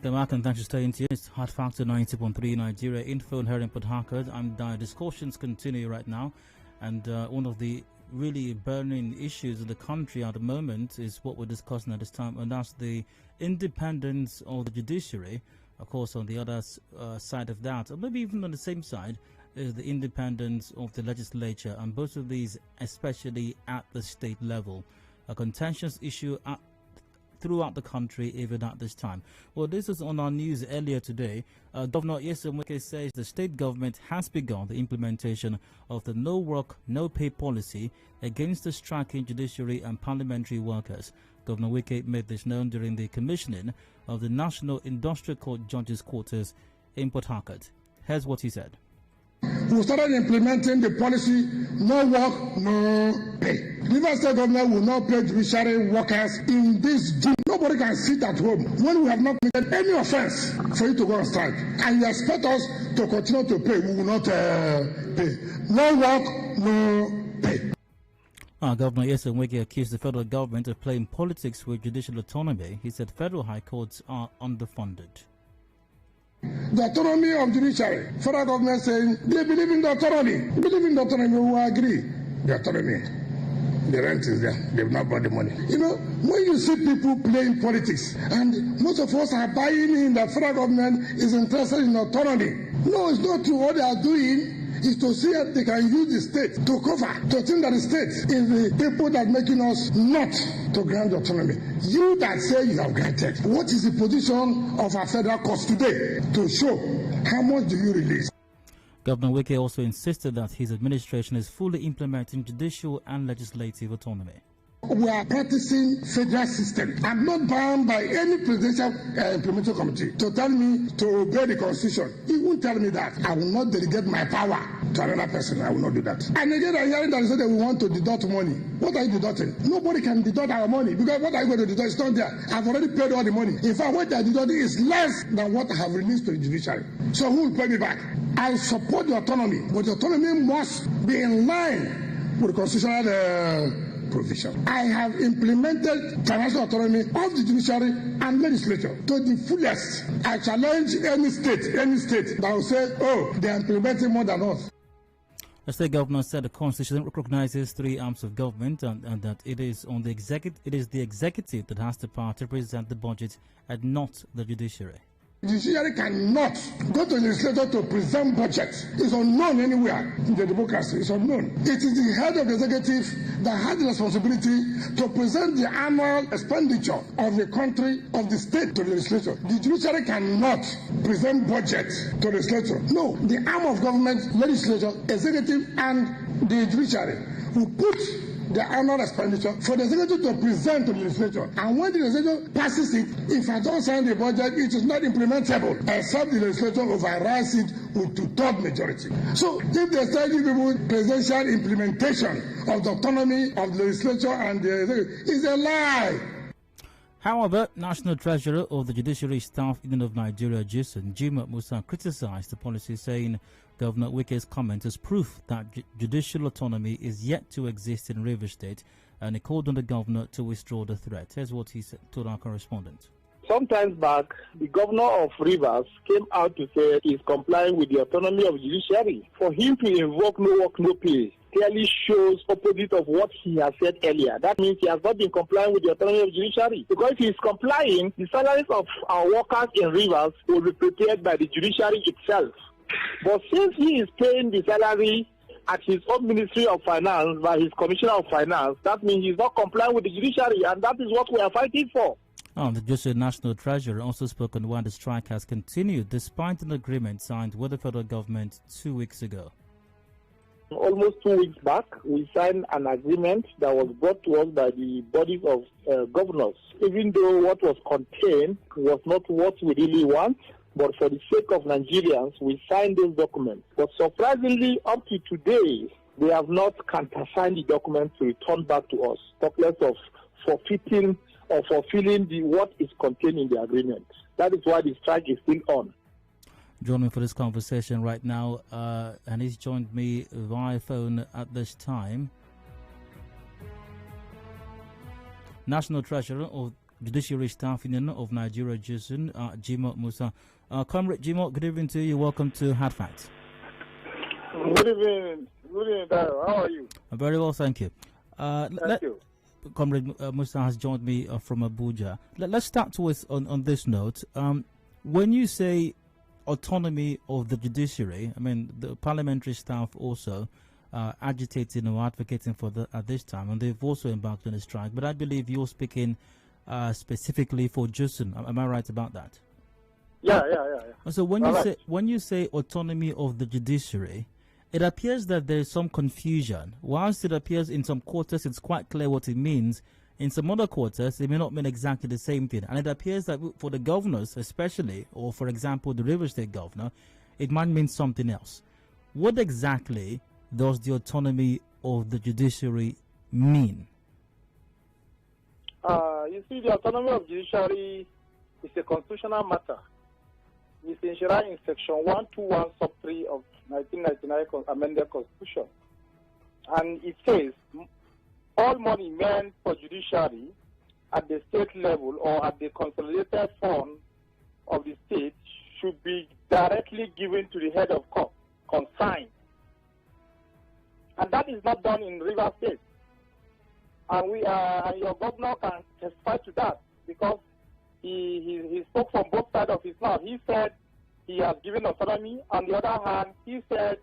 Welcome back and thanks for staying tuned. It's Hard Factor 90.3 Nigeria Info and here in Port Harcourt. Discussions continue right now, and one of the really burning issues of the country at the moment is what we're discussing at this time, and that's the independence of the judiciary. Of course, on the other side of that, or maybe even on the same side, is the independence of the legislature, and both of these, especially at the state level, a contentious issue throughout the country, even at this time. Well, this is on our news earlier today. Governor JUSUN says the state government has begun the implementation of the no work, no pay policy against the striking judiciary and parliamentary workers. Governor Wike made this known during the commissioning of the National Industrial Court Judges' Quarters in Port Harcourt. Here's what he said. We started implementing the policy, no work, no pay. Rivers State government will not pay judiciary workers in this June. Nobody can sit at home when we have not committed any offense for you to go on strike. And you expect us to continue to pay. We will not pay. No work, no pay. Governor JUSUN Wike accused the federal government of playing politics with judicial autonomy. He said federal high courts are underfunded. The autonomy of judiciary. Federal government saying they believe in the autonomy. Believe in the autonomy, we agree. The autonomy. The rent is there. They've not got the money. You know, when you see people playing politics, and most of us are buying in that federal government is interested in autonomy. No, it's not true. What they are doing is to see if they can use the state to cover, to think that the state is the people that making us not to grant autonomy. You that say you have granted, what is the position of our federal courts today to show how much do you release? Governor Wike also insisted that his administration is fully implementing judicial and legislative autonomy. We are practicing federal system. I'm not bound by any presidential implementation committee to tell me to obey the constitution. He won't tell me that. I will not delegate my power to another person. I will not do that. And again, I'm hearing that they say that we want to deduct money. What are you deducting? Nobody can deduct our money because what are you going to deduct? It's not there. I've already paid all the money. In fact, what they're deducting is less than what I have released to the judiciary. So who will pay me back? I support the autonomy, but the autonomy must be in line with the constitutional provision. I have implemented financial autonomy of the judiciary and legislature to the fullest. I challenge any state that will say, oh, they are implementing more than us. The state governor said the constitution recognizes three arms of government and that it is the executive that has the power to present the budget and not the judiciary. The judiciary cannot go to the legislature to present budget. It's unknown anywhere in the democracy. It's unknown. It is the head of the executive that has the responsibility to present the annual expenditure of the country, of the state to the legislature. The judiciary cannot present budget to the legislature. No, the arm of government, legislature, executive, and the judiciary will put the annual expenditure for the executive to present to the legislature. And when the legislature passes it, if I don't sign the budget, it is not implementable, except the legislature overrides it with two-thirds majority. So if they start giving people presidential implementation of the autonomy of the legislature and the executive, it's a lie. However, National Treasurer of the Judiciary Staff Union of Nigeria, JUSUN, Jimoh Musa, criticized the policy, saying Governor Wike's comment is proof that judicial autonomy is yet to exist in Rivers State, and he called on the governor to withdraw the threat. Here's what he said to our correspondent. Sometimes back, the governor of Rivers came out to say he's complying with the autonomy of the judiciary. For him to invoke no work, no pay clearly shows opposite of what he has said earlier. That means he has not been complying with the autonomy of the judiciary. Because if he is complying, the salaries of our workers in Rivers will be prepared by the judiciary itself. But since he is paying the salary at his own Ministry of Finance by his Commissioner of Finance, that means he's not complying with the judiciary, and that is what we are fighting for. The JUSUN National Treasurer also spoke on why the strike has continued despite an agreement signed with the federal government 2 weeks ago. Almost 2 weeks back, we signed an agreement that was brought to us by the bodies of governors. Even though what was contained was not what we really want, but for the sake of Nigerians, we signed those documents. But surprisingly, up to today, they have not countersigned the document to return back to us, talk less of forfeiting or fulfilling what is contained in the agreement. That is why the strike is still on. Joining me for this conversation right now, and he's joined me via phone at this time, National Treasurer of Judiciary Staff Union of Nigeria, JUSUN, Jimoh Musa. Comrade Jimoh, good evening to you. Welcome to Hard Facts. Good evening. Good evening, Dayo. How are you? Very well, thank you. Thank you. Comrade Musa has joined me from Abuja. Let's start with on this note. When you say autonomy of the judiciary, I mean the parliamentary staff also agitating or advocating for that at this time, and they've also embarked on a strike. But I believe you're speaking specifically for JUSUN. Am I right about that? Yeah. So when you say autonomy of the judiciary, it appears that there is some confusion. Whilst it appears in some quarters it's quite clear what it means, in some other quarters it may not mean exactly the same thing. And it appears that for the governors especially, or for example the Rivers State governor, it might mean something else. What exactly does the autonomy of the judiciary mean? You see, the autonomy of judiciary is a constitutional matter. It's enshrined in Section 121 sub 3 of 1999 amended Constitution. And it says all money meant for judiciary at the state level or at the consolidated fund of the state should be directly given to the head of court, consigned. And that is not done in Rivers State. And your governor can testify to that because he spoke from both sides of his mouth. He said he has given autonomy. On the other hand, he said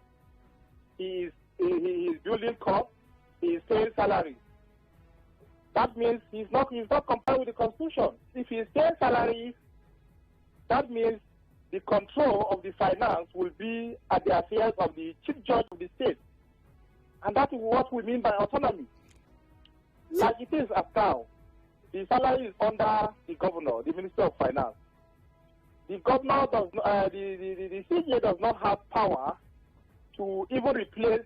he is building costs, he is paying salaries. That means he's not complying with the Constitution. If he is paying salaries, that means the control of the finance will be at the affairs of the chief judge of the state. And that is what we mean by autonomy. Like it is at now, the salary is under the governor, the Minister of Finance. The governor does not, the CJ does not have power to even replace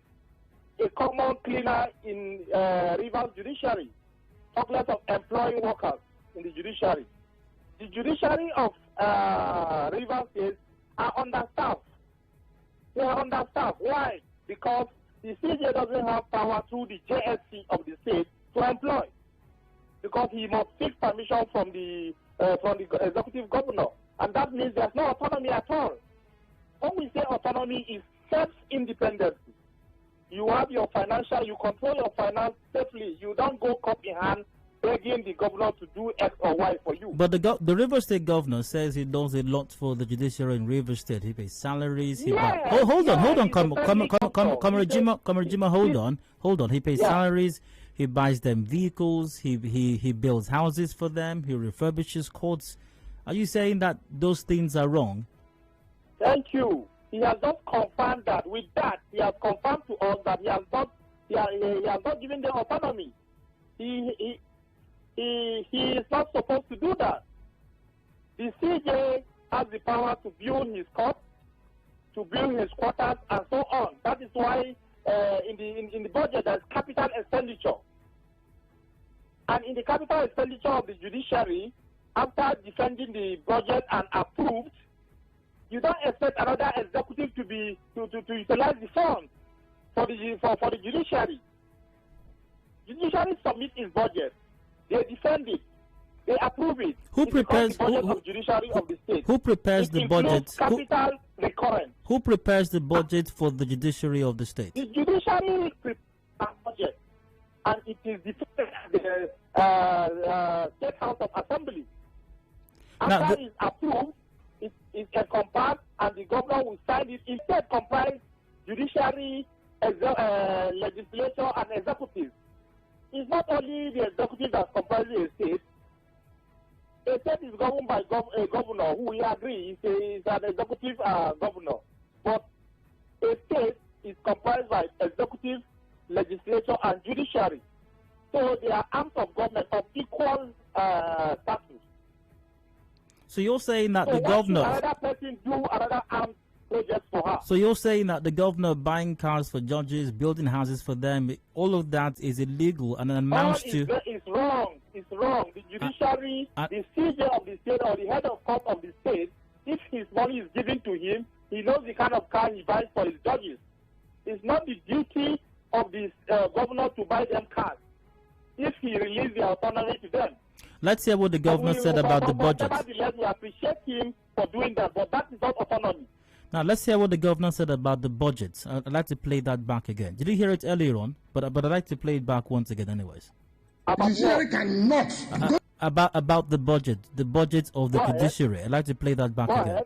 a common cleaner in Rivers Judiciary, talk less of employing workers in the judiciary. The judiciary of Rivers State are understaffed. They are understaffed. Why? Because the CJ doesn't have power through the JSC of the state to employ, because he must seek permission from the executive governor, and that means there's no autonomy at all. When we say autonomy, is self-independence. You have your financial, you control your finance safely. You don't go cup in hand begging the governor to do X or Y for you. But the Rivers State governor says he does a lot for the judiciary in Rivers State. He pays salaries. Hold on, Comrade Jimoh, hold on. He pays salaries. He buys them vehicles. He builds houses for them. He refurbishes courts. Are you saying that those things are wrong? Thank you. He has not confirmed that. With that, he has confirmed to us that he has not given them autonomy. He is not supposed to do that. The CJ has the power to build his court, to build his quarters, and so on. That is why in the budget there's capital expenditure. And in the capital expenditure of the judiciary, after defending the budget and approved, you don't expect another executive to utilize the funds for the judiciary. Judiciary submits its budget. They defend it. They approve it. Who prepares the budget of judiciary of the state? Who prepares the budget? Capital recurrent. Who prepares the budget for the judiciary of the state? The judiciary prepares a budget, and it is defended at the State House of Assembly. After it's approved, it is encompassed, and the governor will sign it. Instead, comprise judiciary, legislature, and executive. It's not only the executive that comprises a state. A state is governed by a governor who we agree is an executive governor. But a state is comprised by executive, legislature, and judiciary. So they are arms of government of equal status. So you're saying that the governor... another person do another armed project for her. So you're saying that the governor buying cars for judges, building houses for them, all of that is illegal and amounts to... It's wrong. It's wrong. The judiciary, the CJ of the state or the head of court of the state, if his money is given to him, he knows the kind of car he buys for his judges. It's not the duty of the governor to buy them cars if he releases the autonomy to them. Let's hear what the governor said about the budget. Nevertheless, we appreciate him for doing that, but that is not autonomy. Now, let's hear what the governor said about the budget. I'd like to play that back again. Did you hear it earlier on? But I'd like to play it back once again anyways. Judiciary cannot. About the budget of the judiciary. I'd like to play that back again.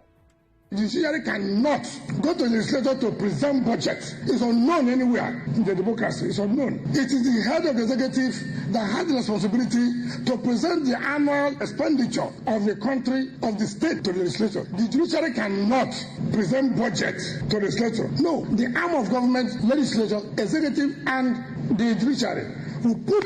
Judiciary cannot go to the legislature to present budget. It's unknown anywhere in the democracy. It's unknown. It is the head of the executive that has the responsibility to present the annual expenditure of the country, of the state, to the legislature. The judiciary cannot present budget to the legislature. No, the arm of government, legislature, executive, and the judiciary will put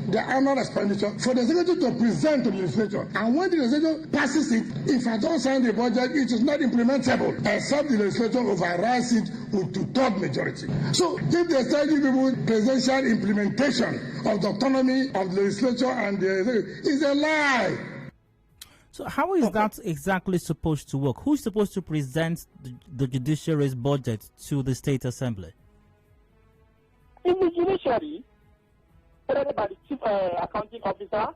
the annual expenditure for the executive to present to the legislature. And when the legislature passes it, if I don't sign the budget, it is not implementable, except the legislature overrides it with two-thirds majority. So if they start giving people presidential implementation of the autonomy of the legislature and the executive, it's a lie. So how is that exactly supposed to work? Who's supposed to present the judiciary's budget to the state assembly? In the judiciary, headed by the chief accounting officer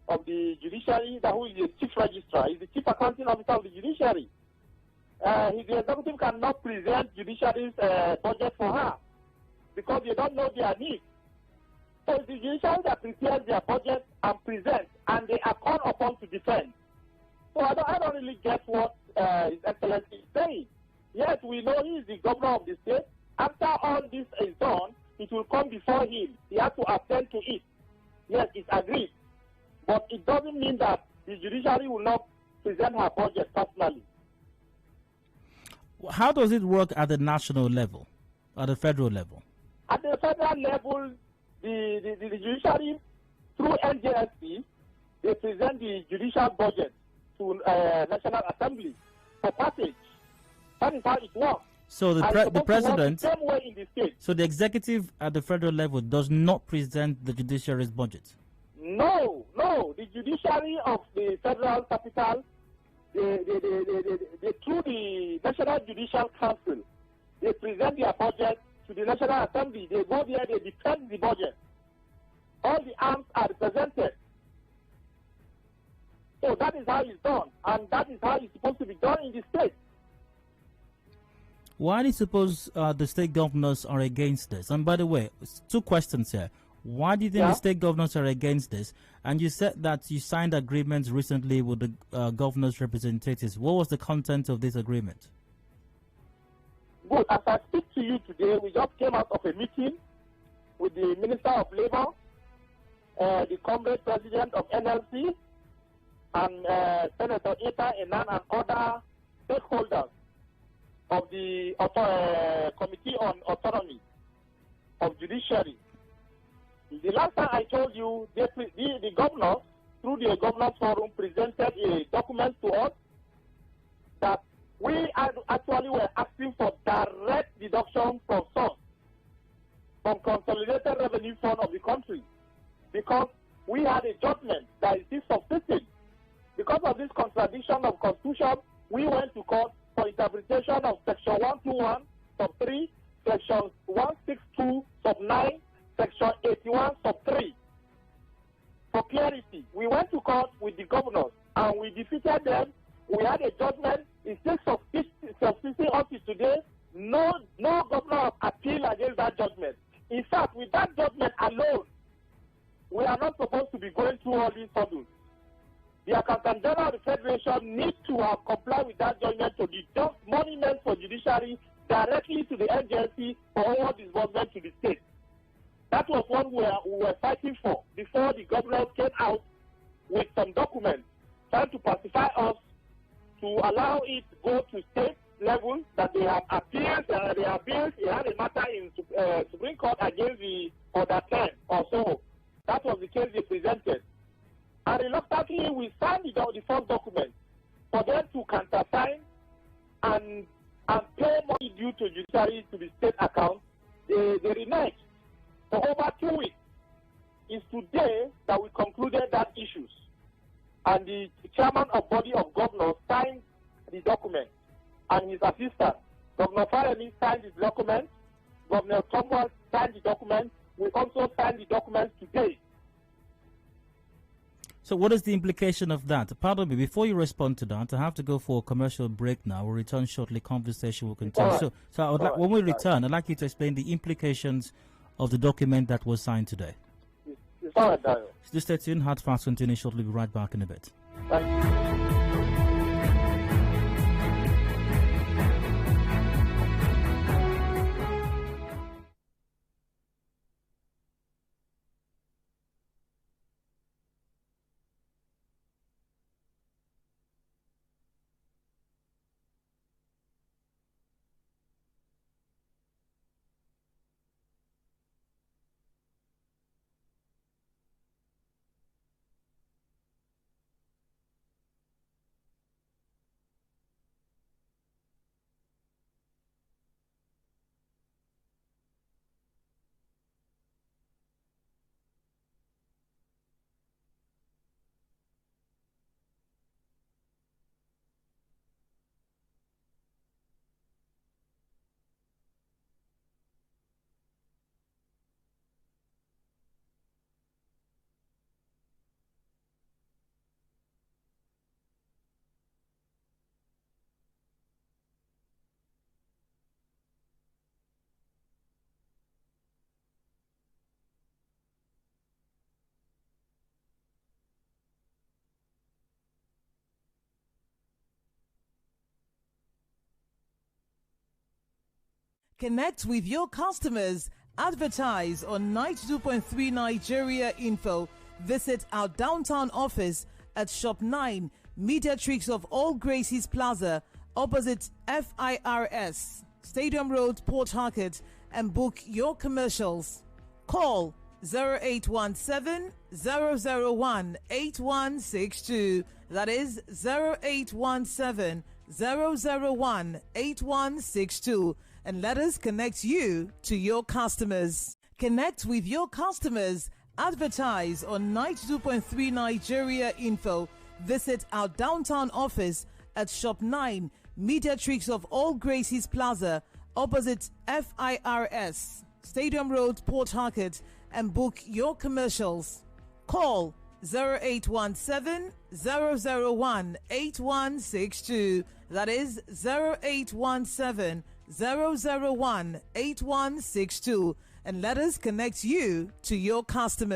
of the judiciary, who is the chief registrar, is the chief accounting officer of the judiciary. The executive cannot present judiciary's budget for her because they don't know their needs. So it's the judiciary that prepares their budget and presents, and they are called upon to defend. So I don't really get what His Excellency is saying. Yes, we know he is the governor of the state. After all this is done, it will come before him. He has to attend to it. Yes, it's agreed. But it doesn't mean that the judiciary will not present her budget personally. How does it work at the national level, at the federal level? At the federal level, the judiciary, through NJSP, they present the judicial budget to National Assembly for passage. That is how it works. So the president, the same way in the state. So the executive at the federal level does not present the judiciary's budget? No. The judiciary of the federal capital, they through the National Judicial Council, they present their budget to the National Assembly. They go there, they defend the budget. All the arms are represented. So that is how it's done, and that is how it's supposed to be done in the state. Why do you suppose the state governors are against this? And by the way, two questions here. Why do you think the state governors are against this? And you said that you signed agreements recently with the governors' representatives. What was the content of this agreement? Good. As I speak to you today, we just came out of a meeting with the Minister of Labor, the Congress President of NLC, and Senator Eta Enan and other stakeholders of the Committee on Autonomy of Judiciary. The last time I told you, the governors, through the Governors Forum, presented a document to us that we actually were asking for direct deduction from source, from Consolidated Revenue Fund of the country, because we had a judgment that is subsisting. Because of this contradiction of Constitution, we went to court for interpretation of Section 121, sub 3, Section 162, sub 9, Section 81, sub 3. For clarity, we went to court with the governors and we defeated them. We had a judgment. It's still subsisting up to today. No governor has appealed against that judgment. In fact, with that judgment alone, we are not supposed to be going through all these hurdles. The Accountant General of the Federation needs to have complied with that judgment to deduct money meant for judiciary directly to the agency for all disbursement to the state. That was what we were fighting for before the governors came out with some documents trying to pacify us to allow it to go to state level, that they have appealed, they had a matter in Supreme Court against the other 10 or so. That was the case they presented. And reluctantly, we signed the first document for them to countersign and pay money due to judiciary to the state account. They reneged for over 2 weeks. It's today that we concluded that issues. And the chairman of body of governors signed the document, and his assistant, Governor Farrelly, signed the document. Governor Thomas signed the document. We also signed the document today. So what is the implication of that? Pardon me, before you respond to that, I have to go for a commercial break now. We'll return shortly. Conversation will continue. Right. So I would when we return, I'd like you to explain the implications of the document that was signed today. It's all right, Dayo. Still stay tuned. Hard Facts continue shortly. We'll be right back in a bit. Thank you. Connect with your customers. Advertise on 92.3 Nigeria Info. Visit our downtown office at Shop 9, Mediatrix of All Gracies Plaza, opposite FIRS, Stadium Road, Port Harcourt, and book your commercials. Call 0817 001 8162. That is 0817 001 8162. And let us connect you to your customers. Connect with your customers. Advertise on 92.3 Nigeria Info. Visit our downtown office at Shop 9, Mediatrix of All Gracies Plaza, opposite FIRS, Stadium Road, Port Harcourt, and book your commercials. Call 0817 001 8162. That is 0817 001 8162, and let us connect you to your customers.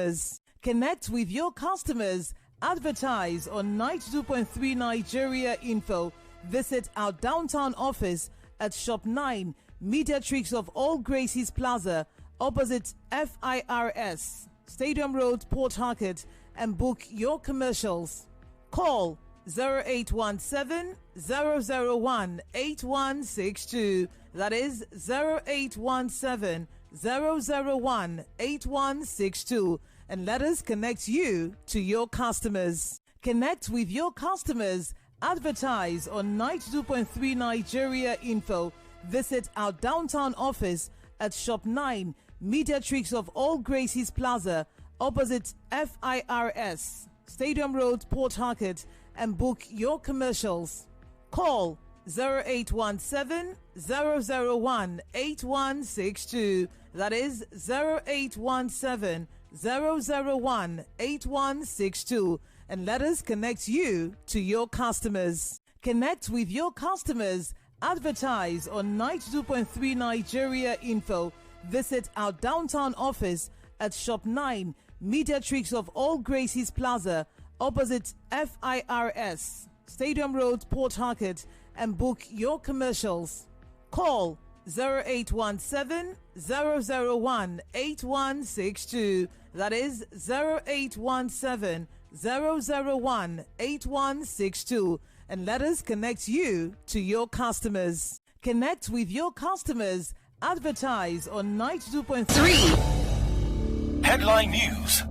Connect with your customers. Advertise on 92.3 Nigeria Info. Visit our downtown office at Shop 9, Mediatrix of All Gracies Plaza, opposite FIRS, Stadium Road, Port Harcourt, and book your commercials. Call 0817 001 8162. That is 0817 001 8162. And let us connect you to your customers. Connect with your customers. Advertise on 92.3 Nigeria Info. Visit our downtown office at Shop 9, Mediatrix of All Gracies Plaza, opposite FIRS, Stadium Road, Port Harcourt, and book your commercials. Call 0817 001 8162. That is 0817 001 8162. And let us connect you to your customers. Connect with your customers. Advertise on 92.3 Nigeria Info. Visit our downtown office at Shop 9, Mediatrix of All Gracies Plaza, opposite FIRS, Stadium Road, Port Harcourt, and book your commercials. Call 0817 001 8162. That is 0817 001 8162. And let us connect you to your customers. Connect with your customers. Advertise on 92.3. Headline News.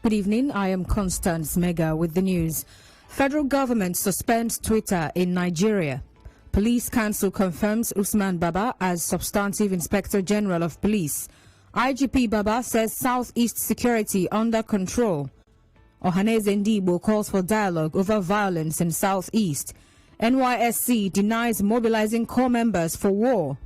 Good evening, I am Constance Mega with the news. Federal government suspends Twitter in Nigeria. Police Council confirms Usman Baba as Substantive Inspector General of Police. IGP Baba says Southeast security under control. Ohaneze Ndibo calls for dialogue over violence in Southeast. NYSC denies mobilizing core members for war.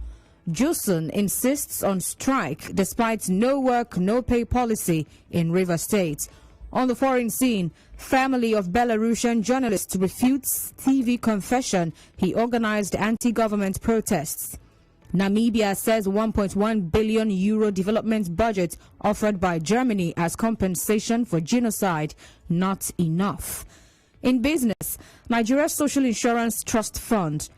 JUSUN insists on strike despite no work, no pay policy in Rivers State. On the foreign scene, family of Belarusian journalist refutes TV confession he organized anti-government protests. Namibia says 1.1 billion euro development budget offered by Germany as compensation for genocide not enough. In business, Nigeria's Social Insurance Trust Fund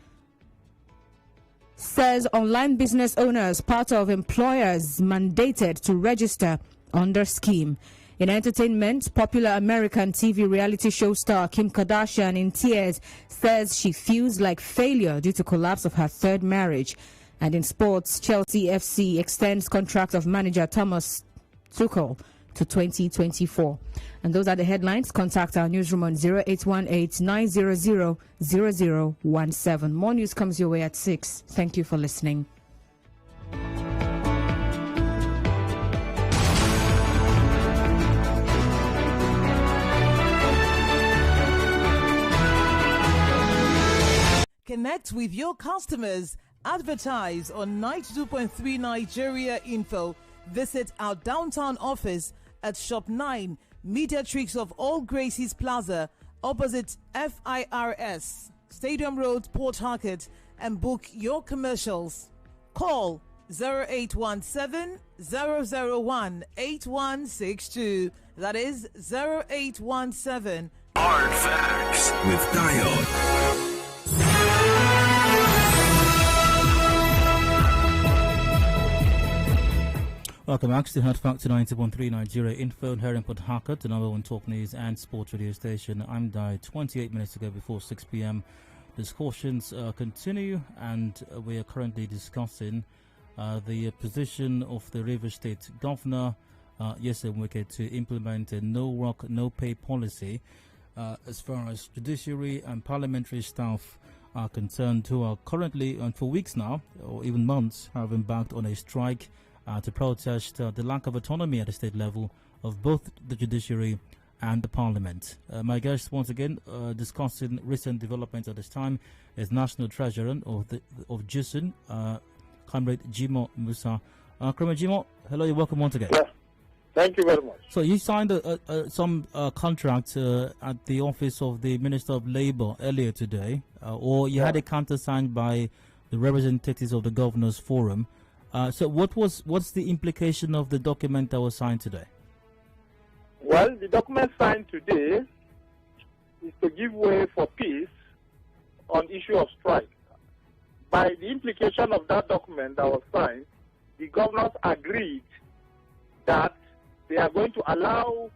says online business owners, part of employers mandated to register under scheme. In entertainment, popular American TV reality show star Kim Kardashian, in tears, says she feels like failure due to collapse of her third marriage. And in sports, Chelsea FC extends contract of manager Thomas Tuchel to 2024. And those are the headlines. Contact our newsroom on 0818-900-0017. More news comes your way at 6. Thank you for listening. Connect with your customers. Advertise on 92.3 Nigeria Info. Visit our downtown office at Shop 9, Mediatrix of All Gracies Plaza, opposite FIRS, Stadium Road, Port Harcourt, and book your commercials. Call 0817-001-8162. That is 0817. Hard Facts with Dion. Welcome back to Hard Factor 90.3 Nigeria Info here in Port Harcourt, the number one talk news and sports radio station. I'm Di. 28 minutes to go before 6 p.m. Discussions continue, and we are currently discussing the position of the Rivers State Governor, Nyesom Wike, to implement a no work, no pay policy as far as judiciary and parliamentary staff are concerned, who are currently, and for weeks now, or even months, have embarked on a strike to protest the lack of autonomy at the state level of both the judiciary and the parliament. My guest, once again, discussing recent developments at this time, is National Treasurer of JUSUN, Comrade Jimoh Musa. Comrade Jimoh, hello, you're welcome once again. Yeah. Thank you very much. So you signed some contract at the office of the Minister of Labour earlier today, or you had a counter signed by the representatives of the Governors Forum. So what's the implication of the document that was signed today? Well, the document signed today is to give way for peace on issue of strike. By the implication of that document that was signed, the governors agreed that they are going to allow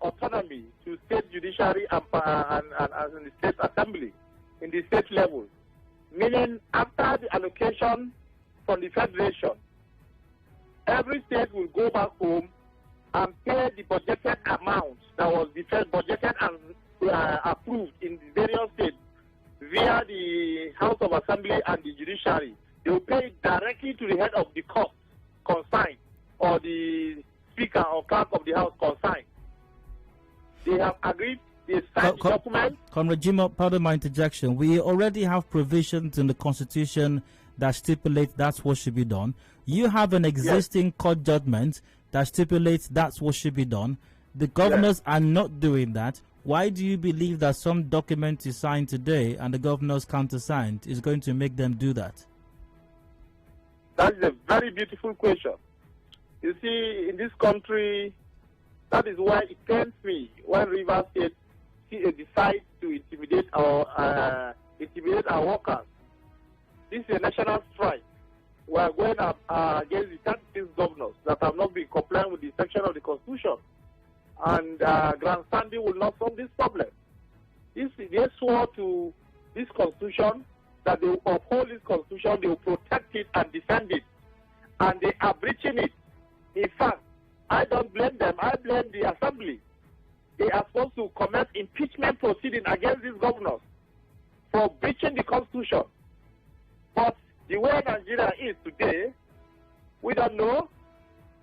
autonomy to state judiciary and the state assembly in the state level. Meaning, after the allocation from the federation, every state will go back home and pay the budgeted amount that was budgeted and approved in the various states via the House of Assembly and the Judiciary. They will pay it directly to the head of the court consigned, or the Speaker or Clerk of the House consigned. They have agreed. They signed the document. Comrade Jimoh, pardon my interjection. We already have provisions in the Constitution that stipulate that's what should be done. You have an existing court judgment that stipulates that's what should be done. The governors are not doing that. Why do you believe that some document is signed today and the governors countersigned is going to make them do that? That is a very beautiful question. You see, in this country, that is why it pains me when Rivers State decides to intimidate our workers. This is a national strike. We are going up against the 36 governors that have not been compliant with the section of the Constitution. And grandstanding will not solve this problem. They swore to this Constitution that they will uphold this Constitution, they will protect it and defend it. And they are breaching it. In fact, I don't blame them. I blame the Assembly. They are supposed to commence impeachment proceeding against these governors for breaching the Constitution. But the way Nigeria is today, we don't know.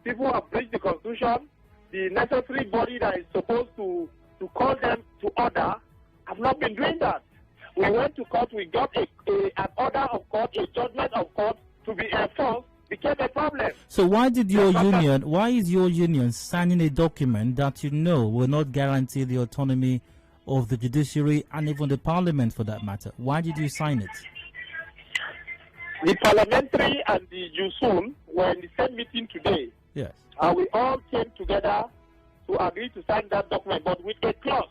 People have breached the Constitution. The necessary body that is supposed to call them to order have not been doing that. We went to court, we got an order of court, a judgment of court to be enforced, became a problem. So why is your union signing a document that you know will not guarantee the autonomy of the judiciary and even the parliament for that matter? Why did you sign it? The parliamentary and the JUSUN were in the same meeting today. Yes. And we all came together to agree to sign that document, but with a clause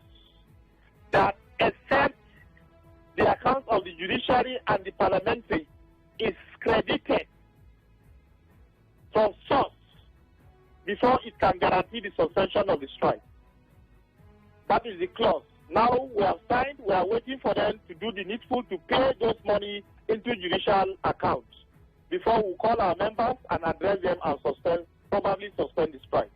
that except the accounts of the judiciary and the parliamentary is credited from source before it can guarantee the suspension of the strike. That is the clause. Now we have signed, we are waiting for them to do the needful to pay those money into judicial accounts before we call our members and address them and probably suspend the strike.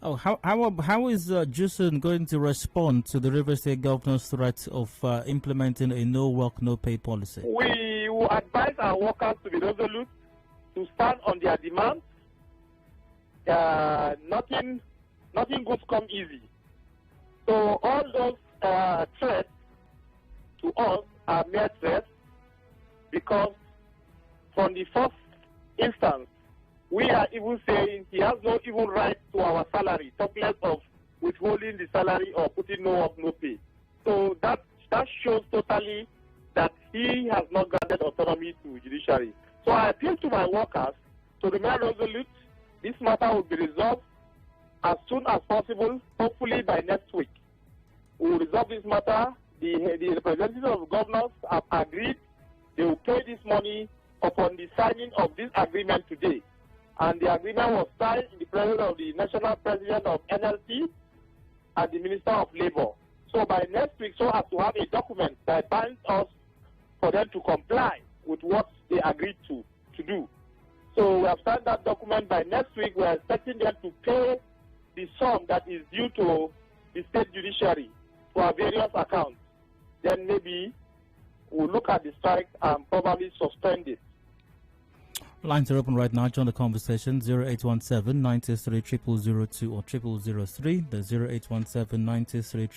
Oh, how is JUSUN going to respond to the River State Governor's threat of implementing a no work, no pay policy? We will advise our workers to be resolute, to stand on their demands. Nothing good come easy. So all those threats to us are mere threats because from the first instance, we are even saying he has no even right to our salary, talk less of withholding the salary or putting no work, no pay. So that shows totally that he has not granted autonomy to judiciary. So I appeal to my workers to remain resolute. This matter will be resolved as soon as possible, hopefully by next week. We will resolve this matter. The representatives of governors have agreed they will pay this money upon the signing of this agreement today. And the agreement was signed in the presence of the National President of NLC and the Minister of Labor. So by next week, so as to have a document that binds us for them to comply with what they agreed to do. So we have signed that document. By next week, we are expecting them to pay the sum that is due to the state judiciary for our various accounts. Then maybe we'll look at the strike and probably suspend it. Lines are open right now. Join the conversation. 0817 93 0002 or 0003. The 0817 93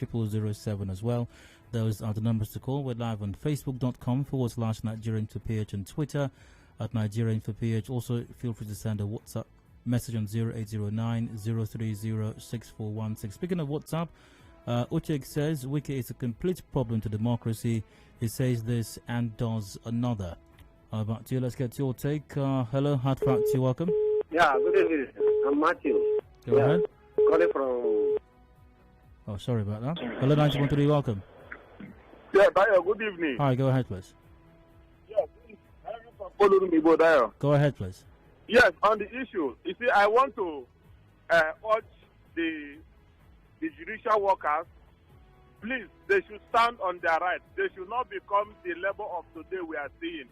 0007 as well. Those are the numbers to call. We're live on Facebook.com/Nigerian for PH and Twitter at Nigerian for PH. Also, feel free to send a WhatsApp message on 0809 030 6416. Speaking of WhatsApp, Uchek says Wiki is a complete problem to democracy. He says this and does another. Back to you. Let's get to your take. Hello, Hard Fact, you're welcome. Yeah, good evening. I'm Matthew. Go ahead. Calling from... Oh, sorry about that. Hello, 91.3, welcome. Yeah, Dayo, good evening. Hi, go ahead, please. Yes, go ahead, please. Yes, on the issue, you see, I want to urge the judicial workers, please, they should stand on their rights. They should not become the level of today we are seeing.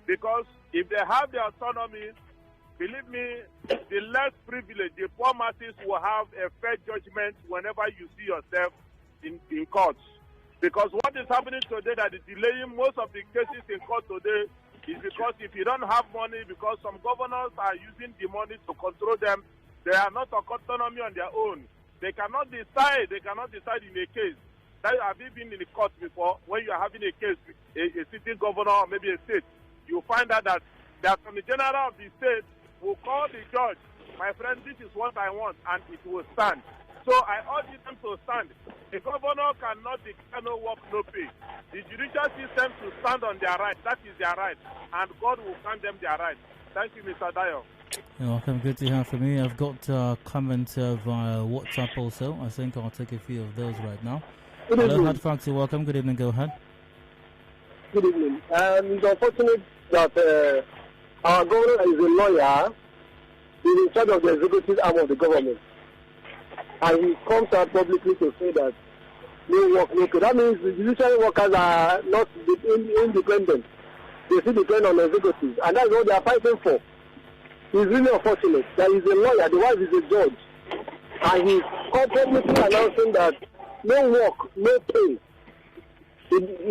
Because if they have the autonomy, believe me, the less privileged, the poor masses will have a fair judgment whenever you see yourself in courts. Because what is happening today that is delaying most of the cases in court today is because if you don't have money, because some governors are using the money to control them, they are not autonomy on their own. They cannot decide in a case. Have you been in the court before when you are having a case with a sitting governor or maybe a state? You find out that the Attorney General of the state will call the judge, my friend, this is what I want, and it will stand. So I urge them to stand. The governor cannot declare no work, no pay. The judicial system to stand on their rights. That is their right, and God will grant them their rights. Thank you, Mr. Dayo. You're welcome. Good to hear from you. I've got comments via WhatsApp also. I think I'll take a few of those right now. Hello, Hard Facts, you're welcome. Good evening. Go ahead. Good evening. It's unfortunate that our governor is a lawyer. He's in charge of the executive arm of the government. And he comes out publicly to say that no work, no pay. That means the judiciary workers are not independent. They still depend on the executives. And that's what they are fighting for. It's really unfortunate that he's a lawyer, the wife is a judge. And he's publicly announcing that no work, no pay.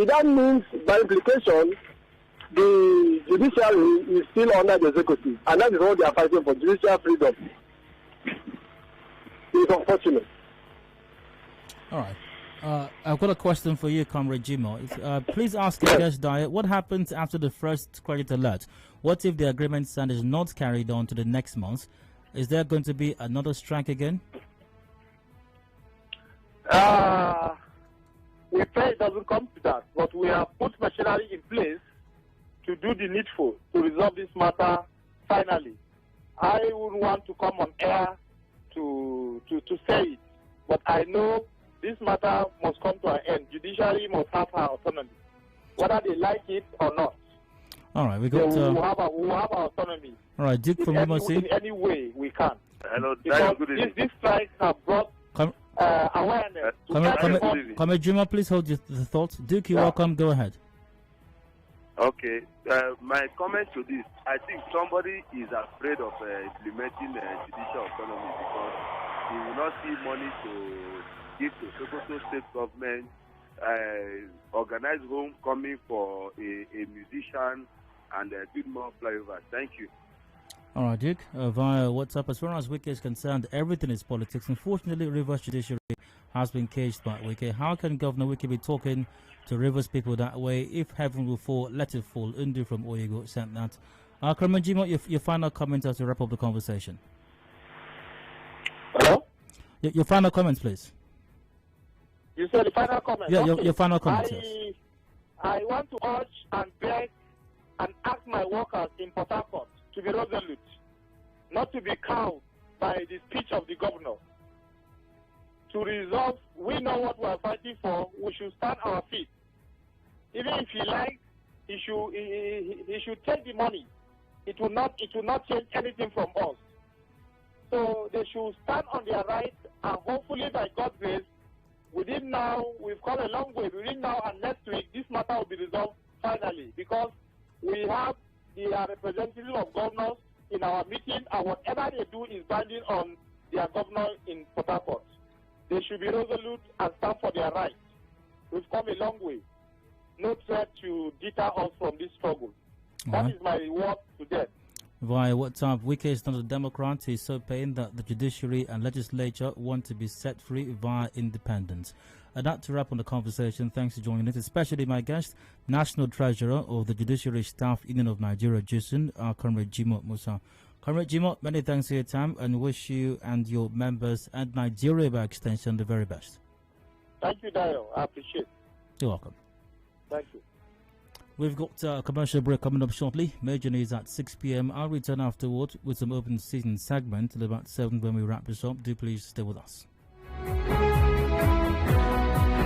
That means, by implication, the judiciary is still under the executive. And that is what they are fighting for, judicial freedom. It's unfortunate. All right. I've got a question for you, Comrade Jimoh. Please ask your guest, Dyer, what happens after the first credit alert? What if the agreement signed is not carried on to the next month? Is there going to be another strike again? We pray it doesn't come to that, but we have put machinery in place to do the needful to resolve this matter finally. I wouldn't want to come on air to say it, but I know this matter must come to an end. Judiciary must have her autonomy, whether they like it or not. All right, we got. We will have our autonomy. All right, Duke from Musa. In any way we can. Hello, because these strikes have brought awareness. Comrade Jimoh, please hold your thoughts. Duke, you're welcome. Go ahead. Okay, my comment to this, I think somebody is afraid of implementing judicial autonomy because he will not see money to give to Sokoto state government, organize homecoming for a musician, and build more flyovers. Thank you. All right, Duke. Via WhatsApp, as far as Wike is concerned, everything is politics. Unfortunately, Rivers Judiciary has been caged by Wike. How can Governor Wike be talking to Rivers people that way? If heaven will fall, let it fall. Undu from Oyego sent that. Comrade Jimoh, your final comment as we wrap up the conversation. Hello? Your final comments, please. You said the final comment? Yeah, okay. your final comments, yes. I want to urge and beg and ask my workers in Port Harcourt to be resolute, not to be cowed by the speech of the governor. To resolve, we know what we are fighting for, we should stand our feet. Even if he likes, he should take the money. It will not change anything from us. So they should stand on their rights, and hopefully by God's grace, within now, we've come a long way, within now and next week, this matter will be resolved finally, because we have the representatives of governors in our meeting, and whatever they do is binding on their governor in Port Harcourt. They should be resolute and stand for their rights. We've come a long way. No threat to deter us from this struggle. That is my word to them. Via WhatsApp, Wike is not a Democrat. He's so pained that the judiciary and legislature want to be set free via independence. And that to wrap on the conversation. Thanks for joining us, especially my guest, National Treasurer of the Judiciary Staff Union of Nigeria, JUSUN, Comrade Jimoh Musa. Comrade Jimoh, many thanks for your time and wish you and your members and Nigeria by extension the very best. Thank you, Dayo. I appreciate it. You're welcome. Thank you. We've got a commercial break coming up shortly. Major news at 6 p.m. I'll return afterwards with some open season segment till about 7 when we wrap this up. Do please stay with us.